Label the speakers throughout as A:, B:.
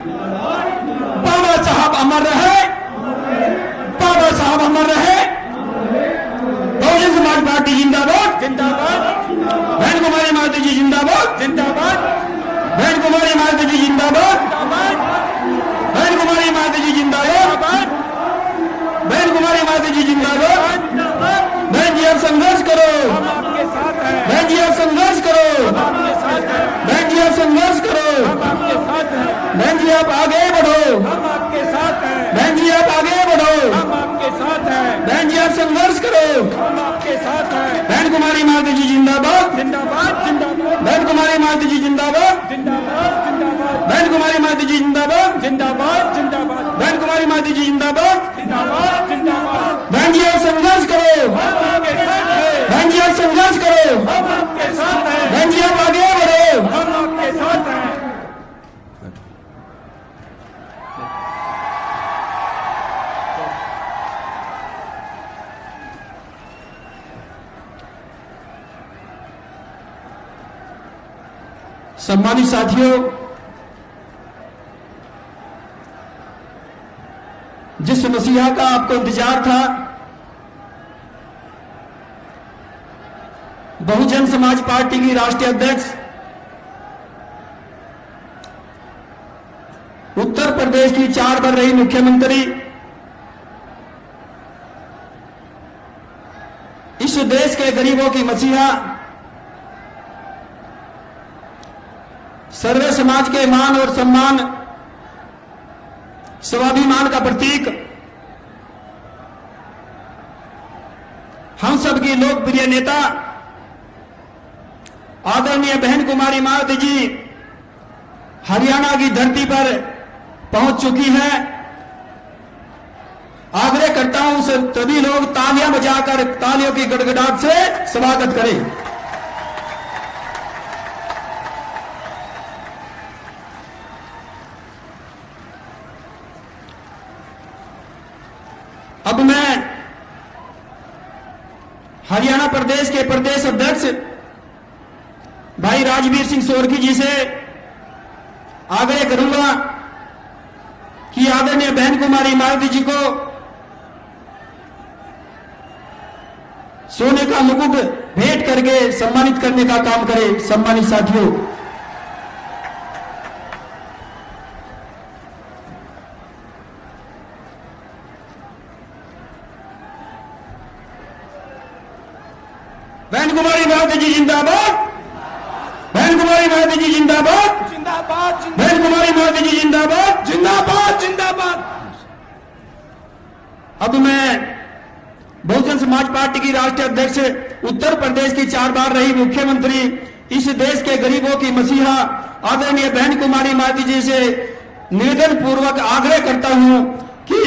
A: बाबा साहब अमर रहे, बाबा साहब अमर रहे। बहुजन समाज पार्टी जिंदाबाद जिंदाबाद। बहन कुमारी माता जी जिंदाबाद जिंदाबाद। बहन कुमारी माता जी जिंदाबाद जिंदाबाद। बहन कुमारी माता जी जिंदाबाद। बहन कुमारी माता जी जिंदाबाद। बहन जी आप संघर्ष करो,
B: हम आपके साथ हैं,
A: बहन जी आप संघर्ष करो,
B: हम आपके साथ हैं,
A: बहन जी आप संघर्ष करो,
B: हम आपके साथ हैं,
A: बहन जी आप आगे बढ़ो,
B: हम आपके साथ हैं,
A: बहन जी आप आगे बढ़ो,
B: हम आपके साथ हैं,
A: बहन जी आप संघर्ष करो।
B: हम आपके साथ हैं।
A: बहन कुमारी माता जी जिंदाबाद,
B: जिंदाबाद जिंदाबाद
A: बहन कुमारी माता जी जिंदाबाद,
B: जिंदाबाद जिंदाबाद
A: बहन कुमारी माता जी जिंदाबाद,
B: जिंदाबाद जिंदाबाद
A: बहन कुमारी माता जी जिंदाबाद।
B: जिंदाबाद जिंदाबाद।
A: बहन जी आप संघर्ष करो,
B: हम आपके साथ हैं,
A: बहन जी आप संघर्ष करो,
B: हम आपके साथ हैं,
A: बहन जी आप आगे बढ़ो।
B: हम आपके साथ हैं।
A: सम्मानित साथियों, जिस मसीहा का आपको इंतजार था, बहुजन समाज पार्टी की राष्ट्रीय अध्यक्ष, उत्तर प्रदेश की 4 बार रही मुख्यमंत्री, इस देश के गरीबों की मसीहा, सर्व समाज के मान और सम्मान, स्वाभिमान का प्रतीक, हम सब की लोकप्रिय नेता आदरणीय बहन कुमारी माता जी हरियाणा की धरती पर पहुंच चुकी है। आग्रह करता हूं सभी लोग तालियां बजाकर तालियों की गड़गड़ाहट से स्वागत करें। अब मैं हरियाणा प्रदेश के प्रदेश अध्यक्ष भाई राजवीर सिंह सोरगी जी से आग्रह करूंगा कि आदरणीय बहन कुमारी माता जी को सोने का मुकुट भेंट करके सम्मानित करने का काम करें। सम्मानित साथियों, बहन कुमारी माता जी जिंदाबाद, बहन कुमारी माता जी जिंदाबाद,
B: जिंदाबाद
A: बहन कुमारी माता जी जिंदाबाद,
B: जिंदाबाद जिंदाबाद।
A: अब मैं बहुजन समाज पार्टी की राष्ट्रीय अध्यक्ष, उत्तर प्रदेश की 4 बार रही मुख्यमंत्री, इस देश के गरीबों की मसीहा आदरणीय बहन कुमारी माता जी से निवेदन पूर्वक आग्रह करता हूं कि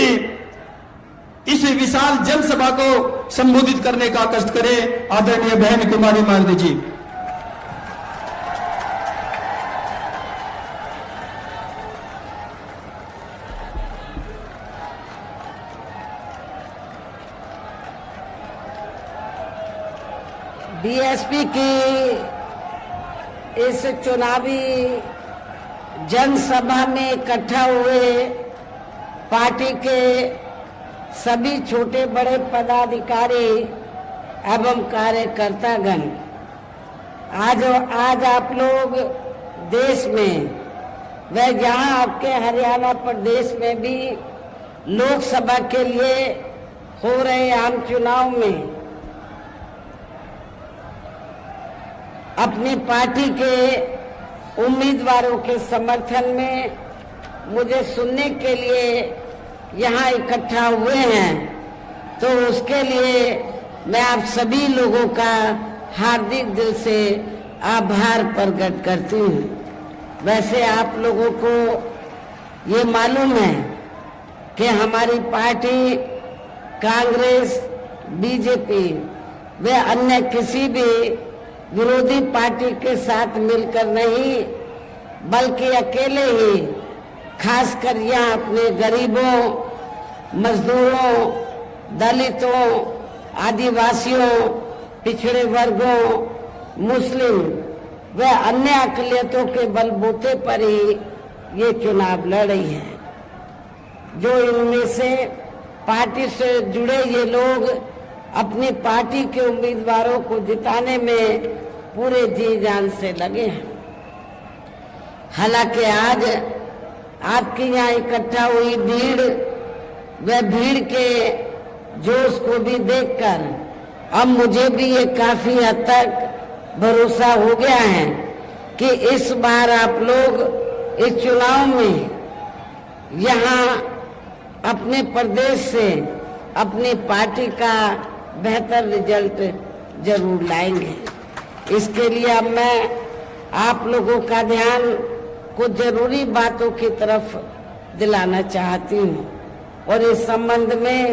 A: इस विशाल जनसभा को संबोधित करने का कष्ट करें। आदरणीय बहन कुमारी माता जी।
C: बीएसपी की इस चुनावी जनसभा में इकट्ठा हुए पार्टी के सभी छोटे बड़े पदाधिकारी एवं कार्यकर्तागण, आज आप लोग देश में व यहाँ आपके हरियाणा प्रदेश में भी लोकसभा के लिए हो रहे आम चुनाव में अपनी पार्टी के उम्मीदवारों के समर्थन में मुझे सुनने के लिए यहाँ इकट्ठा हुए हैं, तो उसके लिए मैं आप सभी लोगों का हार्दिक दिल से आभार प्रकट करती हूँ। वैसे आप लोगों को ये मालूम है कि हमारी पार्टी कांग्रेस, बीजेपी व अन्य किसी भी विरोधी पार्टी के साथ मिलकर नहीं, बल्कि अकेले ही खासकर यहाँ अपने गरीबों, मजदूरों, दलितों, आदिवासियों, पिछड़े वर्गों, मुस्लिम व अन्य अकलियतों के बलबूते पर ही ये चुनाव लड़ रही है। जो इनमें से पार्टी से जुड़े ये लोग अपनी पार्टी के उम्मीदवारों को जिताने में पूरे जी जान से लगे हैं। हालांकि आज आपके यहाँ इकट्ठा हुई भीड़, वह भीड़ के जोश को भी देखकर अब मुझे भी ये काफी हद तक भरोसा हो गया है कि इस बार आप लोग इस चुनाव में यहाँ अपने प्रदेश से अपनी पार्टी का बेहतर रिजल्ट जरूर लाएंगे। इसके लिए अब मैं आप लोगों का ध्यान कुछ जरूरी बातों की तरफ दिलाना चाहती हूँ और इस संबंध में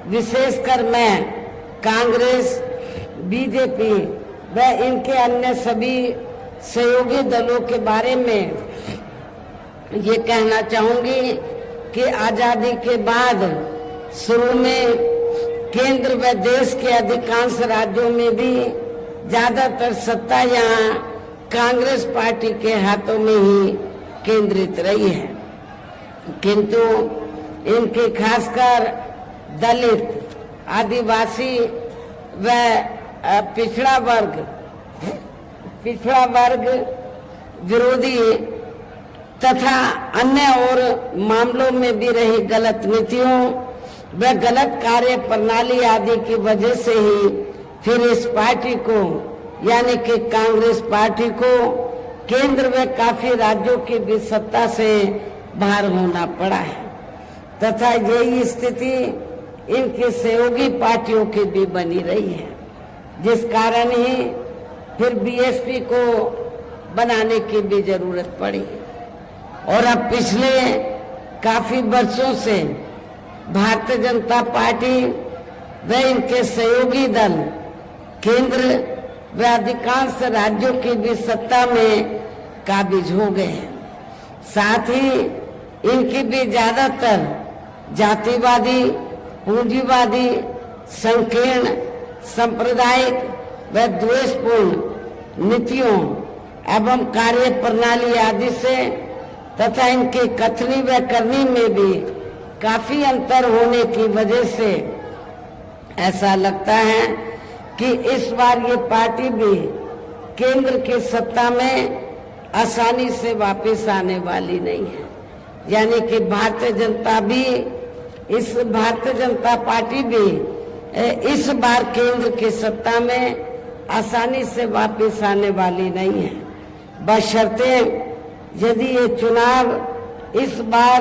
C: विशेषकर मैं कांग्रेस, बीजेपी व इनके अन्य सभी सहयोगी दलों के बारे में ये कहना चाहूंगी कि आजादी के बाद शुरू में केंद्र व देश के अधिकांश राज्यों में भी ज्यादातर सत्ता यहाँ कांग्रेस पार्टी के हाथों में ही केंद्रित रही है, किंतु इनके खासकर दलित, आदिवासी व पिछड़ा वर्ग विरोधी तथा अन्य और मामलों में भी रही गलत नीतियों व गलत कार्य प्रणाली आदि की वजह से ही फिर इस पार्टी को यानी कि कांग्रेस पार्टी को केंद्र व काफी राज्यों की भी सत्ता से बाहर होना पड़ा है तथा यही स्थिति इनकी सहयोगी पार्टियों की भी बनी रही है, जिस कारण ही फिर बीएसपी को बनाने की भी जरूरत पड़ी। और अब पिछले काफी वर्षों से भारतीय जनता पार्टी व इनके सहयोगी दल केंद्र व अधिकांश राज्यों की भी सत्ता में काबिज हो गए हैं। साथ ही इनकी भी ज्यादातर जातिवादी, पूंजीवादी, संकीर्ण, सांप्रदायिक व द्वेषपूर्ण नीतियों एवं कार्य प्रणाली आदि से तथा इनकी कथनी व करनी में भी काफी अंतर होने की वजह से ऐसा लगता है कि इस बार ये पार्टी भी केंद्र की सत्ता में आसानी से वापस आने वाली नहीं है, यानी कि भारतीय जनता पार्टी भी इस बार केंद्र की सत्ता में आसानी से वापस आने वाली नहीं है, बशर्ते यदि ये चुनाव इस बार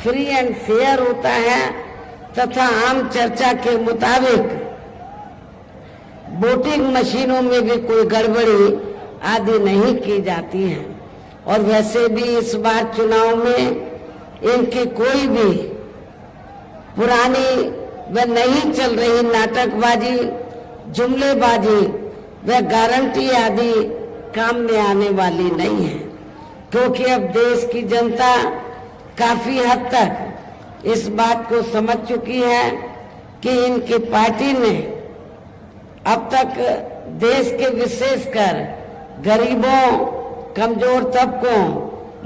C: फ्री एंड फेयर होता है तथा आम चर्चा के मुताबिक वोटिंग मशीनों में भी कोई गड़बड़ी आदि नहीं की जाती है। और वैसे भी इस बार चुनाव में इनकी कोई भी पुरानी व नहीं चल रही नाटकबाजी, जुमलेबाजी व गारंटी आदि काम में आने वाली नहीं है, क्योंकि अब देश की जनता काफी हद तक इस बात को समझ चुकी है कि इनकी पार्टी ने अब तक देश के विशेषकर गरीबों, कमजोर तबकों,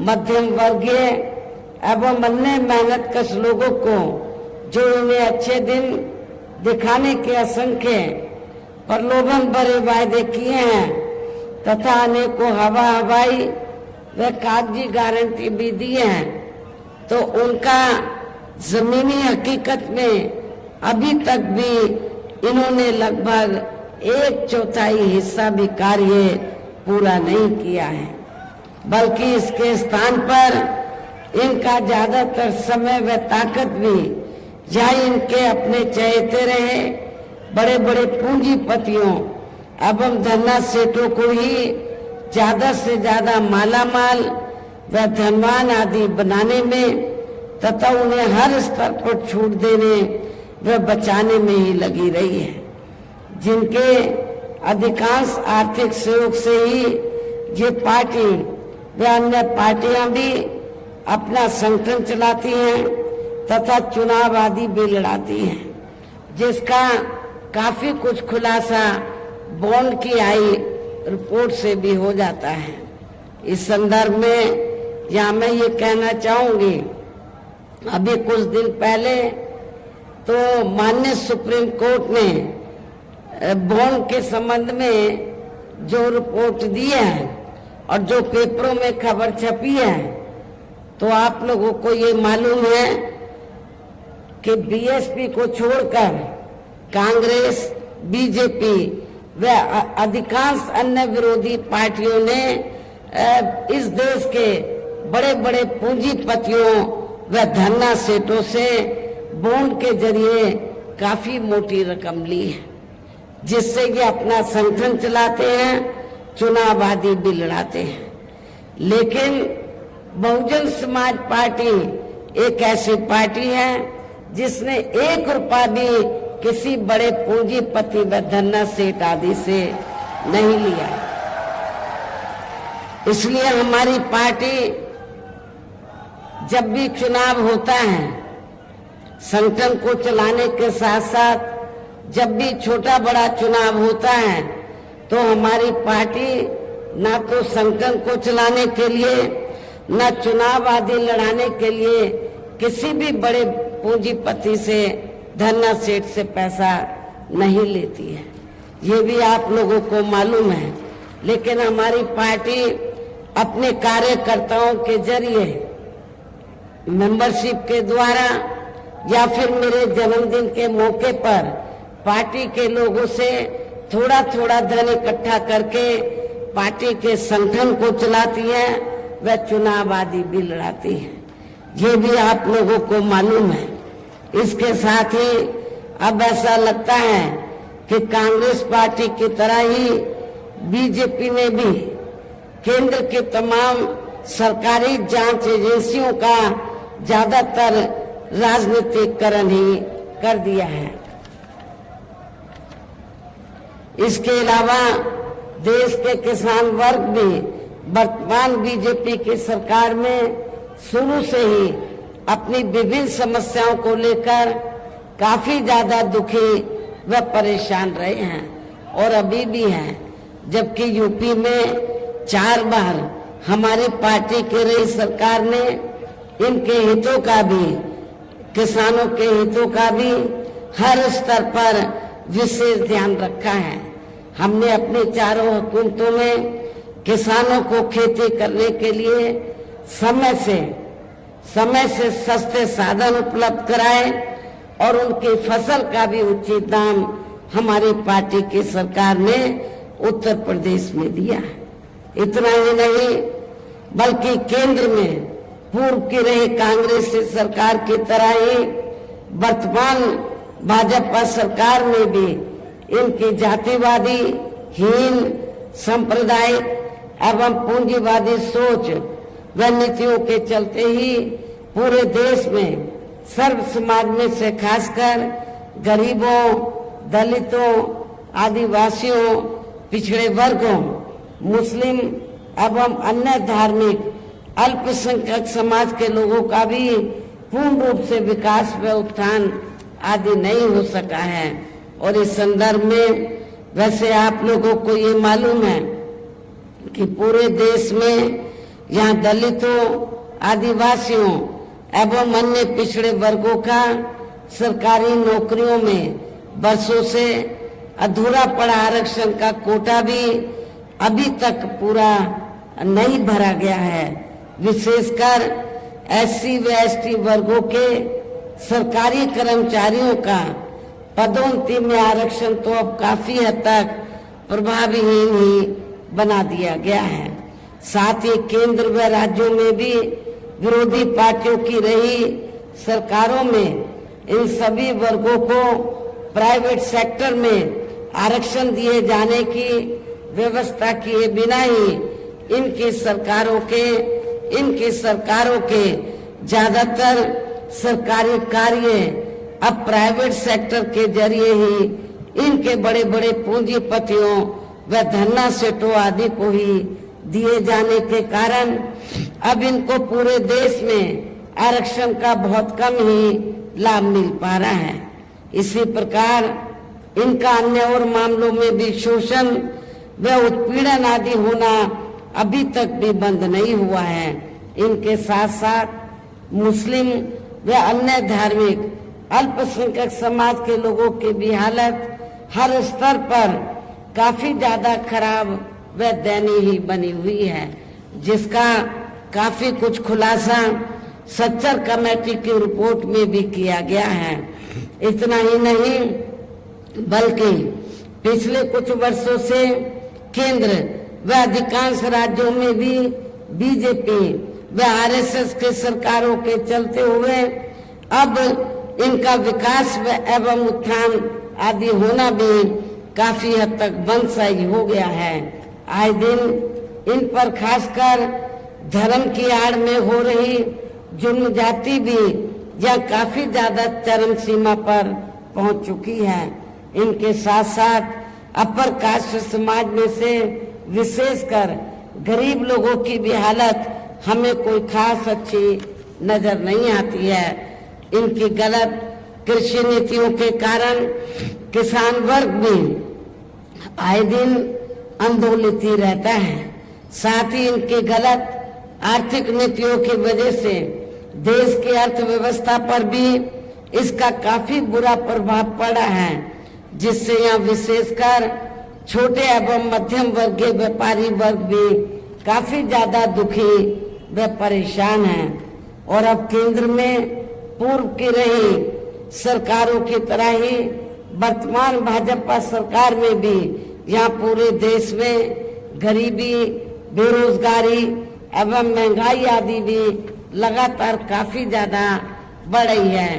C: मध्यम वर्गीय एवं अन्य मेहनतकश लोगों को जो इन्हें अच्छे दिन दिखाने के असंख्य प्रलोभन भरे वायदे किए हैं तथा अनेकों हवाई व कागजी गारंटी भी दी है, तो उनका जमीनी हकीकत में अभी तक भी इन्होंने लगभग 1/4 हिस्सा भी कार्य पूरा नहीं किया है, बल्कि इसके स्थान पर इनका ज्यादातर समय व ताकत भी जहाँ इनके अपने चहेते रहे बड़े बड़े पूंजीपतियों एवं धन्ना सेठों को ही ज्यादा से ज्यादा मालामाल व धनवान आदि बनाने में तथा उन्हें हर स्तर पर छूट देने व बचाने में ही लगी रही है, जिनके अधिकांश आर्थिक सहयोग से ही ये पार्टी व अन्य पार्टियां भी अपना संगठन चलाती हैं तथा चुनाव आदि भी लड़ाती हैं, जिसका काफी कुछ खुलासा बॉन्ड की आई रिपोर्ट से भी हो जाता है। इस संदर्भ में यहाँ मैं ये कहना चाहूंगी, अभी कुछ दिन पहले तो माननीय सुप्रीम कोर्ट ने बॉन्ड के संबंध में जो रिपोर्ट दी है और जो पेपरों में खबर छपी है, तो आप लोगों को ये मालूम है कि बीएसपी को छोड़कर कांग्रेस, बीजेपी व अधिकांश अन्य विरोधी पार्टियों ने इस देश के बड़े बड़े पूंजीपतियों व धन्ना सेठों से बॉन्ड के जरिए काफी मोटी रकम ली है, जिससे ये अपना संगठन चलाते हैं, चुनाव आदि भी लड़ाते हैं। लेकिन बहुजन समाज पार्टी एक ऐसी पार्टी है जिसने 1 रुपया भी किसी बड़े पूंजीपति व धन्ना सेठ आदि से नहीं लिया। इसलिए हमारी पार्टी जब भी चुनाव होता है, संगठन को चलाने के साथ साथ जब भी छोटा बड़ा चुनाव होता है, तो हमारी पार्टी ना तो संगठन को चलाने के लिए, न चुनाव आदि लड़ाने के लिए किसी भी बड़े पूंजीपति से, धन्ना सेठ से पैसा नहीं लेती है। ये भी आप लोगों को मालूम है। लेकिन हमारी पार्टी अपने कार्यकर्ताओं के जरिए, मेंबरशिप के द्वारा या फिर मेरे जन्मदिन के मौके पर पार्टी के लोगों से थोड़ा थोड़ा धन इकट्ठा करके पार्टी के संगठन को चलाती है व चुनाव आदि भी लड़ाती है। ये भी आप लोगों को मालूम है। इसके साथ ही अब ऐसा लगता है कि कांग्रेस पार्टी की तरह ही बीजेपी ने भी केंद्र के तमाम सरकारी जांच एजेंसियों का ज्यादातर राजनीतिकरण ही कर दिया है। इसके अलावा देश के किसान वर्ग भी वर्तमान बीजेपी की सरकार में शुरू से ही अपनी विभिन्न समस्याओं को लेकर काफी ज्यादा दुखी व परेशान रहे हैं और अभी भी हैं। जबकि यूपी में 4 बार हमारी पार्टी की रही सरकार ने इनके हितों का भी, किसानों के हितों का भी हर स्तर पर विशेष ध्यान रखा है। हमने अपनी चारों हुकूमतों में किसानों को खेती करने के लिए समय से सस्ते साधन उपलब्ध कराए और उनकी फसल का भी उचित दाम हमारी पार्टी की सरकार ने उत्तर प्रदेश में दिया है। इतना ही नहीं, बल्कि केंद्र में पूर्व की रही कांग्रेस सरकार की तरह ही वर्तमान भाजपा सरकार में भी इनकी जातिवादी, हीन, सांप्रदायिक एवं पूंजीवादी सोच व नीतियों के चलते ही पूरे देश में सर्व समाज में से खासकर गरीबों, दलितों, आदिवासियों, पिछड़े वर्गों, मुस्लिम एवं अन्य धार्मिक अल्पसंख्यक समाज के लोगों का भी पूर्ण रूप से विकास व उत्थान आदि नहीं हो सका है। और इस संदर्भ में वैसे आप लोगों को ये मालूम है कि पूरे देश में यहाँ दलितों, आदिवासियों एवं अन्य पिछड़े वर्गों का सरकारी नौकरियों में वर्षों से अधूरा पड़ा आरक्षण का कोटा भी अभी तक पूरा नहीं भरा गया है। विशेषकर एससी व एसटी वर्गों के सरकारी कर्मचारियों का पदोन्नति में आरक्षण तो अब काफी हद तक प्रभावहीन ही बना दिया गया है। साथ ही केंद्र व राज्यों में भी विरोधी पार्टियों की रही सरकारों में इन सभी वर्गों को प्राइवेट सेक्टर में आरक्षण दिए जाने की व्यवस्था किए बिना ही इनकी सरकारों के ज्यादातर सरकारी कार्य अब प्राइवेट सेक्टर के जरिए ही इनके बड़े बड़े पूंजीपतियों व धन्ना सेठों आदि को ही दिए जाने के कारण अब इनको पूरे देश में आरक्षण का बहुत कम ही लाभ मिल पा रहा है। इसी प्रकार इनका अन्य और मामलों में भी शोषण व उत्पीड़न आदि होना अभी तक भी बंद नहीं हुआ है। इनके साथ साथ मुस्लिम व अन्य धार्मिक अल्पसंख्यक समाज के लोगों की भी हालत हर स्तर पर काफी ज्यादा खराब व दयनीय ही बनी हुई है, जिसका काफी कुछ खुलासा सच्चर कमेटी की रिपोर्ट में भी किया गया है। इतना ही नहीं बल्कि पिछले कुछ वर्षों से केंद्र व अधिकांश राज्यों में भी बीजेपी व आरएसएस के सरकारों के चलते हुए अब इनका विकास व एवं उत्थान आदि होना भी काफी हद तक बंद सा ही हो गया है। आए दिन इन पर खासकर धर्म की आड़ में हो रही जुल्म जाति भी यह काफी ज्यादा चरम सीमा पर पहुंच चुकी है। इनके साथ साथ अपर कास्ट समाज में से विशेषकर गरीब लोगों की भी हालत हमें कोई खास अच्छी नजर नहीं आती है। इनकी गलत कृषि नीतियों के कारण किसान वर्ग भी आए दिन आंदोलित ही रहता है। साथ ही इनकी गलत आर्थिक नीतियों की वजह से देश की अर्थव्यवस्था पर भी इसका काफी बुरा प्रभाव पड़ा है, जिससे यहाँ विशेषकर छोटे एवं मध्यम वर्गीय व्यापारी वर्ग भी काफी ज्यादा दुखी व परेशान हैं। और अब केंद्र में पूर्व की रही सरकारों की तरह ही वर्तमान भाजपा सरकार में भी यहाँ पूरे देश में गरीबी, बेरोजगारी एवं महंगाई आदि भी लगातार काफी ज्यादा बढ़ रही है।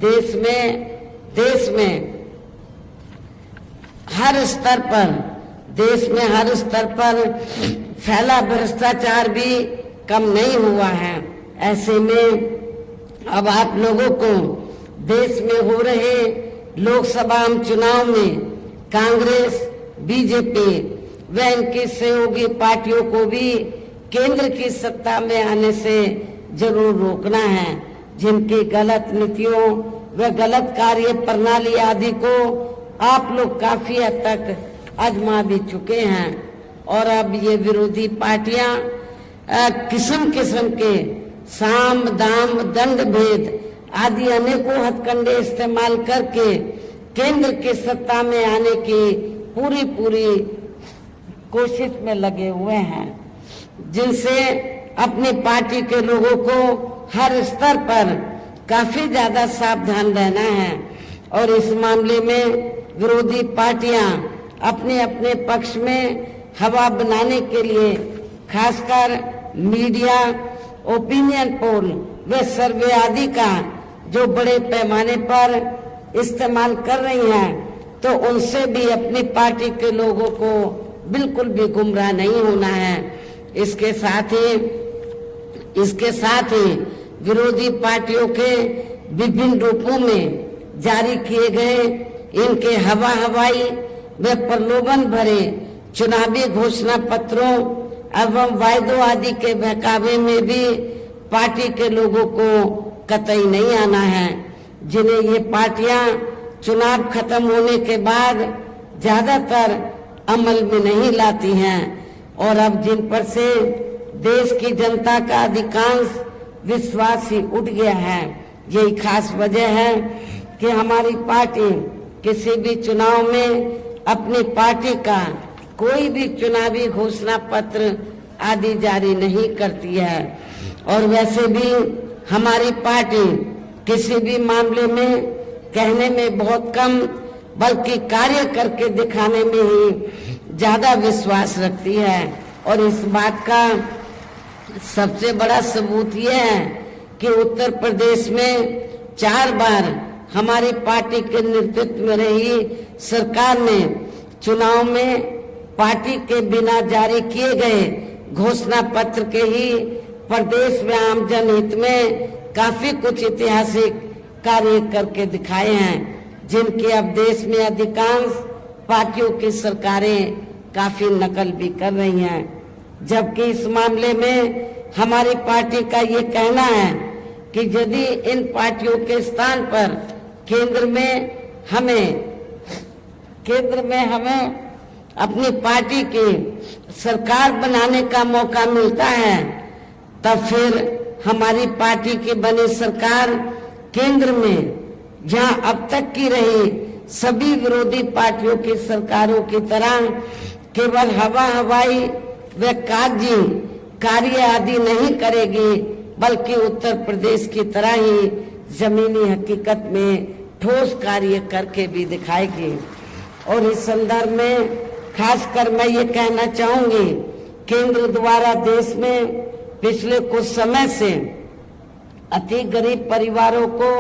C: देश में हर स्तर पर फैला भ्रष्टाचार भी कम नहीं हुआ है। ऐसे में अब आप लोगों को देश में हो रहे लोकसभा चुनाव में कांग्रेस, बीजेपी व इनकी सहयोगी पार्टियों को भी केंद्र की सत्ता में आने से जरूर रोकना है, जिनकी गलत नीतियों व गलत कार्य प्रणाली आदि को आप लोग काफी हद तक आजमा भी चुके हैं। और अब ये विरोधी पार्टियां किस्म किस्म के साम दाम दंड भेद आदि अनेकों हथकंडे इस्तेमाल करके केंद्र की सत्ता में आने की पूरी कोशिश में लगे हुए हैं, जिनसे अपनी पार्टी के लोगों को हर स्तर पर काफी ज्यादा सावधान रहना है। और इस मामले में विरोधी पार्टियां अपने अपने पक्ष में हवा बनाने के लिए खासकर मीडिया, ओपिनियन पोल व सर्वे आदि का जो बड़े पैमाने पर इस्तेमाल कर रही हैं, तो उनसे भी अपनी पार्टी के लोगों को बिल्कुल भी गुमराह नहीं होना है। इसके साथ ही विरोधी पार्टियों के विभिन्न रूपों में जारी किए गए इनके हवाई व प्रलोभन भरे चुनावी घोषणा पत्रों एवं वायदों आदि के बहकावे में भी पार्टी के लोगों को कतई नहीं आना है, जिन्हें ये पार्टियां चुनाव खत्म होने के बाद ज्यादातर अमल में नहीं लाती हैं। और अब जिन पर से देश की जनता का अधिकांश विश्वास ही उठ गया है, यही खास वजह है कि हमारी पार्टी किसी भी चुनाव में अपनी पार्टी का कोई भी चुनावी घोषणा पत्र आदि जारी नहीं करती है। और वैसे भी हमारी पार्टी किसी भी मामले में कहने में बहुत कम बल्कि कार्य करके दिखाने में ही ज्यादा विश्वास रखती है। और इस बात का सबसे बड़ा सबूत यह है कि उत्तर प्रदेश में 4 बार हमारी पार्टी के नेतृत्व में रही सरकार ने चुनाव में पार्टी के बिना जारी किए गए घोषणा पत्र के ही प्रदेश में आम जनहित में काफी कुछ ऐतिहासिक कार्य करके दिखाए हैं, जिनकी अब देश में अधिकांश पार्टियों की सरकारें काफी नकल भी कर रही हैं। जबकि इस मामले में हमारी पार्टी का ये कहना है कि यदि इन पार्टियों के स्थान पर केंद्र में हमें अपनी पार्टी की सरकार बनाने का मौका मिलता है, तब फिर हमारी पार्टी की बनी सरकार केंद्र में, जहां अब तक की रही सभी विरोधी पार्टियों की सरकारों की तरह केवल हवाई व कागजी कार्य आदि नहीं करेगी, बल्कि उत्तर प्रदेश की तरह ही जमीनी हकीकत में ठोस कार्य करके भी दिखाएगी। और इस संदर्भ में खासकर मैं ये कहना चाहूंगी, केंद्र द्वारा देश में पिछले कुछ समय से अति गरीब परिवारों को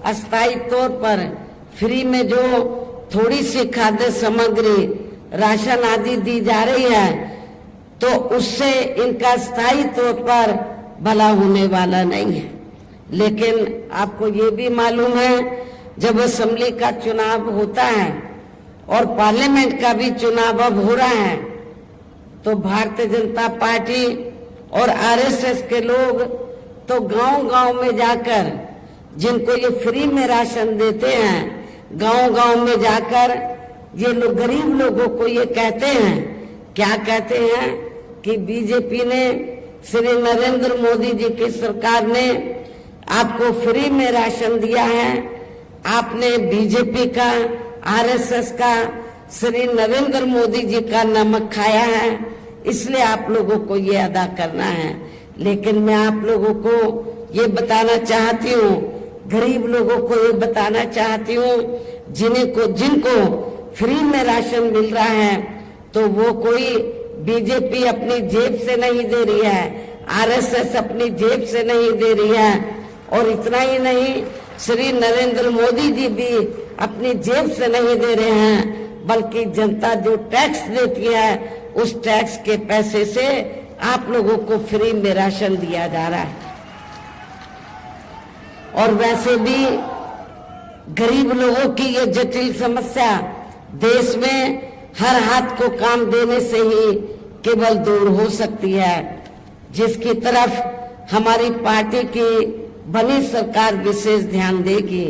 C: अस्थायी तौर पर फ्री में जो थोड़ी सी खाद्य सामग्री, राशन आदि दी जा रही है, तो उससे इनका स्थायी तौर पर भला होने वाला नहीं है। लेकिन आपको ये भी मालूम है, जब असेंबली का चुनाव होता है और पार्लियामेंट का भी चुनाव अब हो रहा है, तो भारतीय जनता पार्टी और आरएसएस के लोग तो गांव-गांव में जाकर, जिनको ये फ्री में राशन देते हैं, गांव-गांव में जाकर ये लोग गरीब लोगों को ये कहते हैं, क्या कहते हैं कि बीजेपी ने, श्री नरेंद्र मोदी जी की सरकार ने आपको फ्री में राशन दिया है, आपने बीजेपी का, आरएसएस का, श्री नरेंद्र मोदी जी का नमक खाया है, इसलिए आप लोगों को ये अदा करना है। लेकिन मैं आप लोगों को ये बताना चाहती हूँ, गरीब लोगों को ये बताना चाहती हूँ, जिनको फ्री में राशन मिल रहा है, तो वो कोई बीजेपी अपनी जेब से नहीं दे रही है, आरएसएस अपनी जेब से नहीं दे रही है, और इतना ही नहीं, श्री नरेंद्र मोदी जी भी अपनी जेब से नहीं दे रहे हैं, बल्कि जनता जो टैक्स देती है उस टैक्स के पैसे से आप लोगों को फ्री में राशन दिया जा रहा है। और वैसे भी गरीब लोगों की ये जटिल समस्या देश में हर हाथ को काम देने से ही केवल दूर हो सकती है, जिसकी तरफ हमारी पार्टी की बनी सरकार विशेष ध्यान देगी।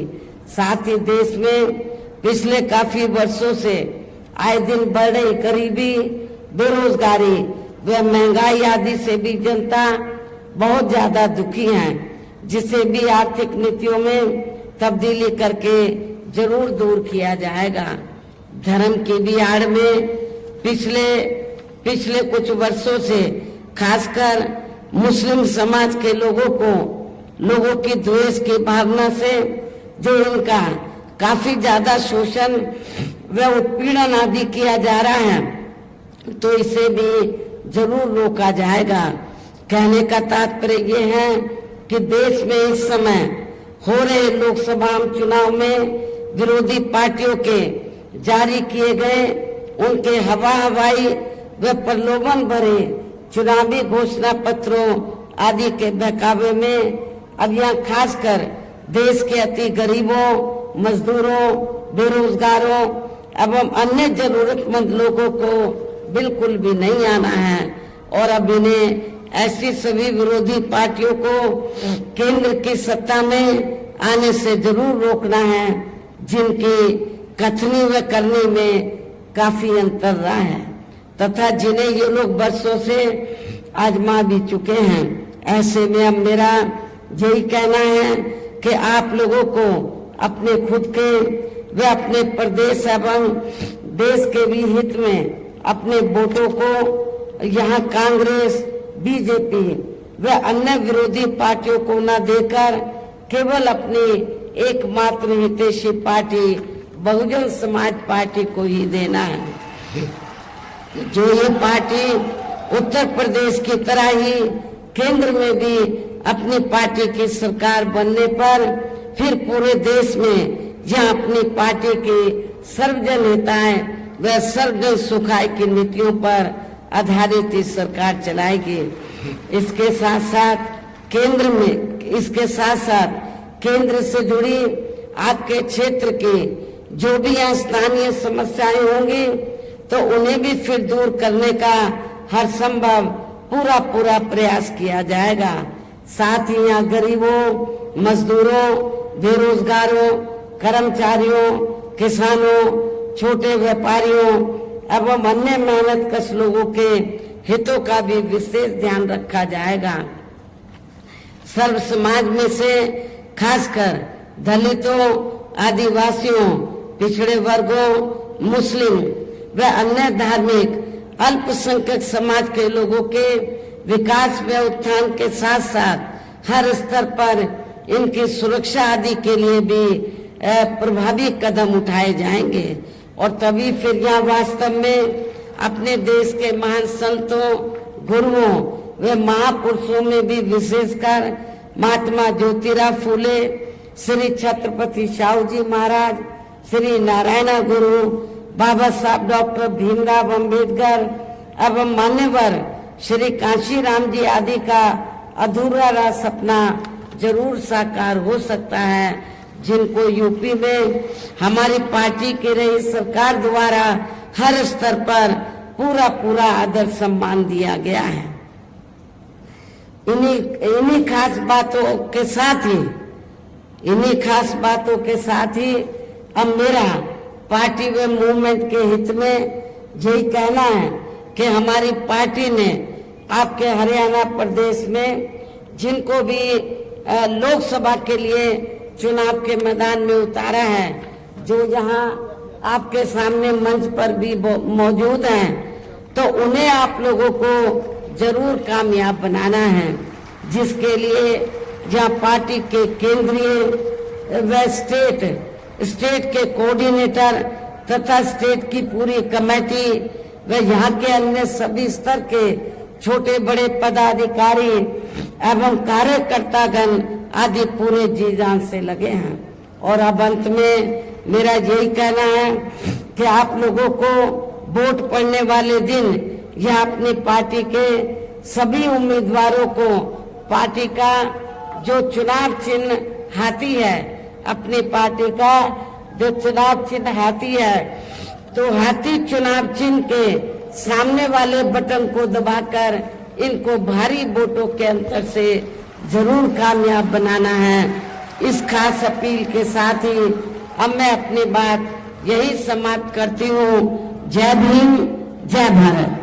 C: साथ ही देश में पिछले काफी वर्षों से आए दिन बढ़ रही गरीबी, बेरोजगारी व महंगाई आदि से भी जनता बहुत ज्यादा दुखी है, जिसे भी आर्थिक नीतियों में तब्दीली करके जरूर दूर किया जाएगा। धर्म की भी आड़ में पिछले कुछ वर्षों से खासकर मुस्लिम समाज के लोगों की द्वेष की भावना से जो इनका काफी ज्यादा शोषण व उत्पीड़न आदि किया जा रहा है, तो इसे भी जरूर रोका जाएगा। कहने का तात्पर्य ये है कि देश में इस समय हो रहे लोकसभा चुनाव में विरोधी पार्टियों के जारी किए गए उनके हवाई व प्रलोभन भरे चुनावी घोषणा पत्रों आदि के बहकावे में अब यहाँ खासकर देश के अति गरीबों, मजदूरों, बेरोजगारों एवं अन्य जरूरतमंद लोगों को बिल्कुल भी नहीं आना है। और अब इन्हें ऐसी सभी विरोधी पार्टियों को केंद्र की सत्ता में आने से जरूर रोकना है, जिनकी कथनी व करनी में काफी अंतर रहा है तथा जिन्हें ये लोग वर्षों से आजमा भी चुके हैं। ऐसे में अब मेरा यही कहना है कि आप लोगों को अपने खुद के व अपने प्रदेश एवं देश के भी हित में अपने वोटों को यहाँ कांग्रेस, बीजेपी व अन्य विरोधी पार्टियों को न देकर केवल अपनी एकमात्र हितैषी पार्टी बहुजन समाज पार्टी को ही देना है। जो ये पार्टी उत्तर प्रदेश की तरह ही केंद्र में भी अपनी पार्टी की सरकार बनने पर फिर पूरे देश में जहां अपनी पार्टी की सर्वजन हिताय व सर्वजन सुखाय की नीतियों पर आधारित सरकार चलाएगी। इसके साथ केंद्र से जुड़ी आपके क्षेत्र की जो भी यहाँ स्थानीय समस्याएं होंगी तो उन्हें भी फिर दूर करने का हर संभव पूरा प्रयास किया जाएगा। साथ ही यहाँ गरीबों, मजदूरों, बेरोजगारों, कर्मचारियों, किसानों, छोटे व्यापारियों एवं अन्य मेहनतकश लोगों के हितों का भी विशेष ध्यान रखा जाएगा। सर्व समाज में से खासकर दलितों, आदिवासियों, पिछड़े वर्गों, मुस्लिम व अन्य धार्मिक अल्पसंख्यक समाज के लोगों के विकास व उत्थान के साथ साथ हर स्तर पर इनकी सुरक्षा आदि के लिए भी प्रभावी कदम उठाए जाएंगे। और तभी फिर यहाँ वास्तव में अपने देश के महान संतों, गुरुओं व महापुरुषों में भी विशेषकर महात्मा ज्योतिराव फूले, श्री छत्रपति शाहू जी महाराज, श्री नारायण गुरु, बाबा साहब डॉक्टर भीमराव अंबेडकर एवं मान्यवर श्री कांशीराम जी आदि का अधूरा रहा सपना जरूर साकार हो सकता है, जिनको यूपी में हमारी पार्टी की रही सरकार द्वारा हर स्तर पर पूरा आदर सम्मान दिया गया है। इन्हीं खास बातों के साथ ही अब मेरा पार्टी व मूवमेंट के हित में यही कहना है कि हमारी पार्टी ने आपके हरियाणा प्रदेश में जिनको भी लोकसभा के लिए चुनाव के मैदान में उतारा है, जो यहाँ आपके सामने मंच पर भी मौजूद हैं, तो उन्हें आप लोगों को जरूर कामयाब बनाना है, जिसके लिए जहाँ पार्टी के केंद्रीय व स्टेट के कोऑर्डिनेटर तथा स्टेट की पूरी कमेटी व यहाँ के अन्य सभी स्तर के छोटे बड़े पदाधिकारी एवं कार्यकर्तागण आदि पूरे जी जान से लगे हैं। और अब अंत में मेरा यही कहना है कि आप लोगों को वोट पड़ने वाले दिन यह अपनी पार्टी के सभी उम्मीदवारों को पार्टी का जो चुनाव चिन्ह हाथी है, अपनी पार्टी का जो चुनाव चिन्ह हाथी है, तो हाथी चुनाव चिन्ह के सामने वाले बटन को दबाकर इनको भारी वोटों के अंतर से जरूर कामयाब बनाना है। इस खास अपील के साथ ही अब मैं अपनी बात यही समाप्त करती हूँ। जय भीम, जय भारत।